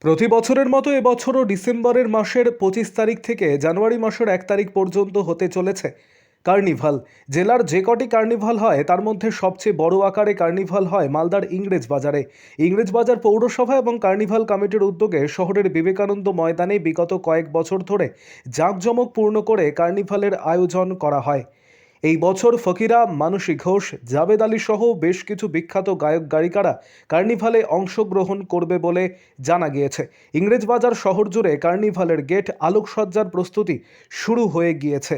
প্রতি বছরের মতো এবছরও ডিসেম্বরের মাসের 25 তারিখ থেকে জানুয়ারি মাসের 1 তারিখ পর্যন্ত হতে চলেছে কার্নিভাল। জেলার যে কটি কার্নিভাল হয় তার মধ্যে সবচেয়ে বড় আকারে কার্নিভাল হয় মালদার ইংরেজবাজারে। ইংরেজবাজার পৌরসভা এবং কার্নিভাল কমিটির উদ্যোগে শহরের বিবেকানন্দ ময়দানে বিগত কয়েক বছর ধরে জাঁকজমকপূর্ণ করে কার্নিভালের আয়োজন করা হয়। এই বছর ফকিরা, মানসী ঘোষ, জাবেদ আলী সহ বেশ কিছু বিখ্যাত গায়ক গায়িকারা কার্নিভালে অংশগ্রহণ করবে বলে জানা গিয়েছে। ইংরেজবাজার শহর জুড়ে কার্নিভালের গেট আলোকসজ্জার প্রস্তুতি শুরু হয়ে গিয়েছে।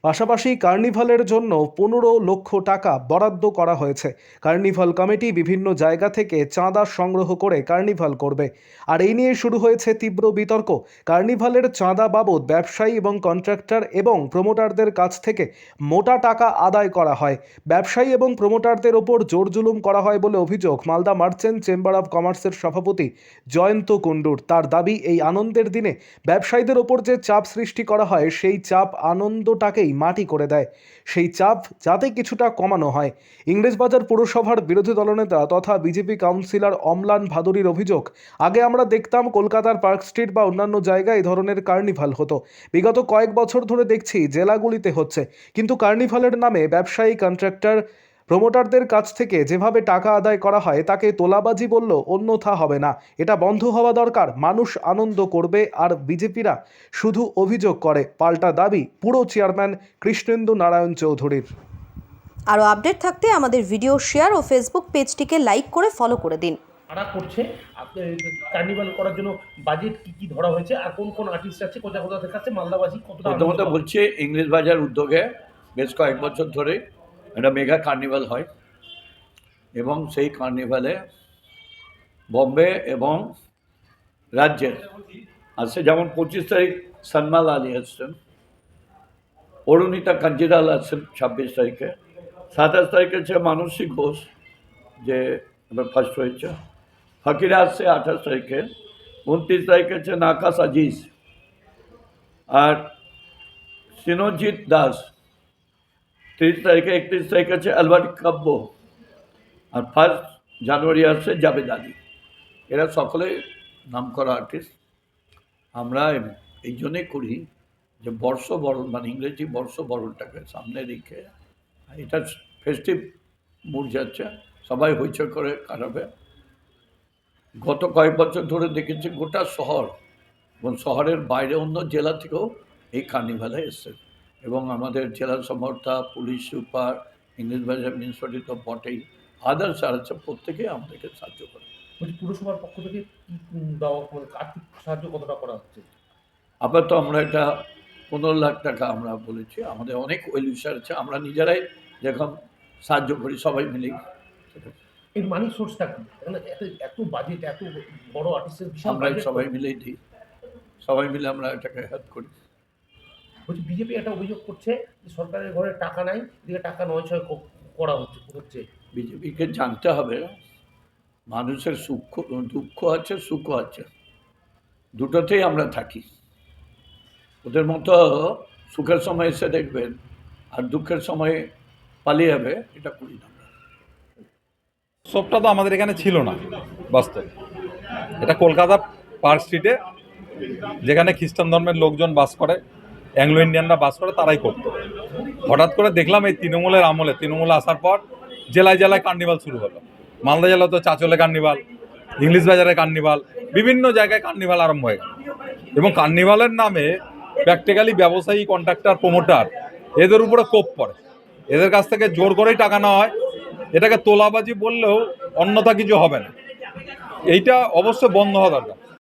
পাশাপাশি কার্নিভালের জন্য 15 লক্ষ টাকা বরাদ্দ করা হয়েছে। কার্নিভাল কমিটি বিভিন্ন জায়গা থেকে চাঁদা সংগ্রহ করে কার্নিভাল করবে। আর এই নিয়ে শুরু হয়েছে তীব্র বিতর্ক। কার্নিভালের চাঁদা বাবদ ব্যবসায়ী এবং কন্ট্রাক্টর এবং প্রমোটারদের কাছ থেকে মোটা টাকা আদায় করা হয়। ব্যবসায়ী এবং প্রমোটারদের ওপর জোর জুলুম করা হয় বলে অভিযোগ মালদা মার্চেন্ট চেম্বার অফ কমার্সের সভাপতি জয়ন্ত কুণ্ডুর। তার দাবি, এই আনন্দের দিনে ব্যবসায়ীদের ওপর যে চাপ সৃষ্টি করা হয় সেই চাপ আনন্দটাকেই মাটি করে দেয়। সেই চাপ যাতে কিছুটা কমানো হয়। ইংরেজবাজার পুরসভার বিরোধী দলনেতা তথা বিজেপি কাউন্সিলর অম্লান ভাদুরীর অভিযোগ, আগে আমরা দেখতাম কলকাতার পার্ক স্ট্রিট বা অন্যান্য জায়গায় এই ধরনের কার্নিভাল হতো। বিগত কয়েক বছর ধরে দেখছি জেলাগুলিতে হচ্ছে, কিন্তু কার্নিভালের নামে ব্যবসায়ী, কন্ট্রাক্টর, প্রমোটারদের কাছ থেকে যেভাবে টাকা আদায় করা হয় তাকে তোলাবাজি বলল অন্যথা হবে না। এটা বন্ধ হওয়া দরকার। মানুষ আনন্দ করবে, আর বিজেপিরা শুধু অভিযোগ করে। পাল্টা দাবি পুরো চেয়ারম্যান কৃষ্ণেন্দু নারায়ণ চৌধুরীর। আরও আপডেট থাকতে আমাদের ভিডিও শেয়ার ও ফেসবুক পেজটিকে লাইক করে ফলো করে দিন। কারা করছে কার্নিভাল করার জন্য বাজেট কি ধরা হয়েছে, আর কোন কোন আর্টিস্ট আছে, কোথা কোথা দেখাচ্ছে, মালদাবাজি কতটা? প্রথমত বলছি, ইংরেজবাজার উদ্যোগে বেশ কয়েক বছর ধরে একটা মেগা কার্নিভাল হয় এবং সেই কার্নিভালে বম্বে এবং রাজ্যের আছে, যেমন 25 তারিখ সনমাল আলী আসছেন, অরুণিতা কাঞ্জিলাল আসছেন 26 তারিখে, 27 তারিখে হচ্ছে মানসী ঘোষ যে এবার ফার্স্ট হয়েছে, ফকিরা আসছে 28 তারিখে, 29 তারিখে হচ্ছে নাকাশ আজিজ, আর সিনজিৎ দাস 30 তারিখে, 31 তারিখে আছে আলবার্ট কাব্য, আর 1 জানুয়ারি আসছে জাবেদ আলী। এরা সকলে নাম করা আর্টিস্ট। আমরা এই জন্যে করি যে বর্ষবরণ, মানে ইংরেজি বর্ষবরণটাকে সামনে রেখে, এটা ফেস্টিভ মুড যাচ্ছে, সবাই হইচই করে কাটাবে। গত কয়েক বছর ধরে দেখেছি গোটা শহর এবং শহরের বাইরে অন্য জেলা থেকেও এই কার্নিভালে এসছে, এবং আমাদের জেলা সমর্থা, পুলিশ সুপার, ইংরেজবাজার মিউনিসিপালিটি তো বটেই, আদার্স আর হচ্ছে, প্রত্যেকেই আমাদেরকে সাহায্য করে। পুরসভার পক্ষ থেকে কি দেওয়া, আর্থিক সাহায্য কতটা করা হচ্ছে? আপাতত আমরা এটা 15 লাখ টাকা আমরা বলেছি। আমাদের অনেক ওয়েল উইশার আছে, আমরা নিজেরাই যেরকম সাহায্য করি সবাই মিলেই। এর মানি সোর্সটা কি? এত বাজেট, এত বড় আর্টিস্টের বিশাল আমরা বাজেট, সবাই মিলেই দিই, সবাই মিলে আমরা এটাকে হেল্প করি। বলছি বিজেপি একটা অভিযোগ করছে যে সরকারের ঘরে টাকা নাই, এদিকে টাকা নয়ছয় করা হচ্ছে। বিজেপিকে জানতে হবে মানুষের দুঃখ আছে, সুখ আছে, দুটোতেই আমরা থাকি। ওদের মতো সুখের সময় এসে দেখবেন আর দুঃখের সময় পালিয়ে যাবে, এটা করি না। সবটা তো আমাদের এখানে ছিল না বাস্তবে। এটা কলকাতা পার্ক স্ট্রিটে, যেখানে খ্রিস্টান ধর্মের লোকজন বাস করে, অ্যাংলো ইন্ডিয়ানরা বাস করে, তারাই করতো। হঠাৎ করে দেখলাম এই তৃণমূলের আমলে, তৃণমূল আসার পর জেলায় জেলায় কার্নিভাল শুরু হলো। মালদা জেলা তো চাচলে কার্নিভাল, ইংলিশ বাজারে কার্নিভাল, বিভিন্ন জায়গায় কার্নিভাল আরম্ভ হয়ে গেল। এবং কার্নিভালের নামে প্র্যাকটিক্যালি ব্যবসায়ী, কন্ট্রাক্টর, প্রমোটার এদের উপরে কোপ পড়ে। এদের কাছ থেকে জোর করেই টাকা নেওয়া হয়। এটাকে তোলাবাজি বললেও অন্যথা কিছু হবে না। এইটা অবশ্যই বন্ধ হওয়া দরকার।